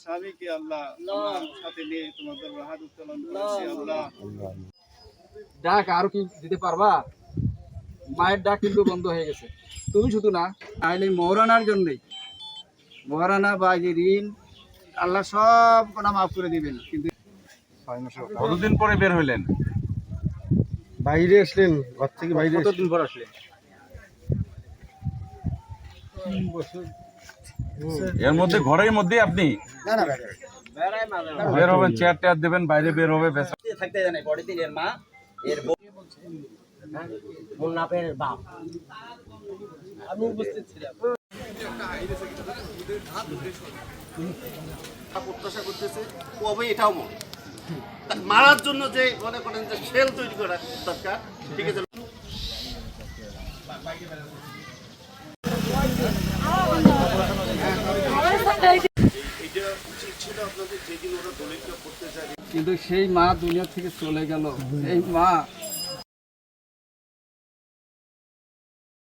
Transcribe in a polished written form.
স্বামীকে আল্লাহ সাথে নিয়ে তোমাদের হাত উত্তোলন করেছি আল্লাহ। ডাক আরো কি দিতে পারবা? মায়ের ডাক কিন্তু বন্ধ হয়ে গেছে। তুমি শুধু না, তাহলে মহারানার জন্যই, মহারানা বা যে ঋণ আল্লাহ সব কোনা মাফ করে দিবেন। কিন্তু কতদিন পরে বের হইলেন? বাইরে আসলেন ঘর থেকে? বাইরে কতদিন পর আসলেন? এর মধ্যে ঘরের মধ্যে আপনি বের হবেন, চেয়ার টেয়ার দেবেন, বাইরে বের হবে। থাকতে জানে পরের দিন এর মা এর মুন্নাফের বাপ আমি উপস্থিত ছিলাম। প্রত্যাশা করতেছে কবে এটাও মনে মারার জন্য যে মনে করেন যে সেল তৈরি করা দরকার। ঠিক আছে, কিন্তু সেই মা দুনিয়া থেকে চলে গেল। এই মা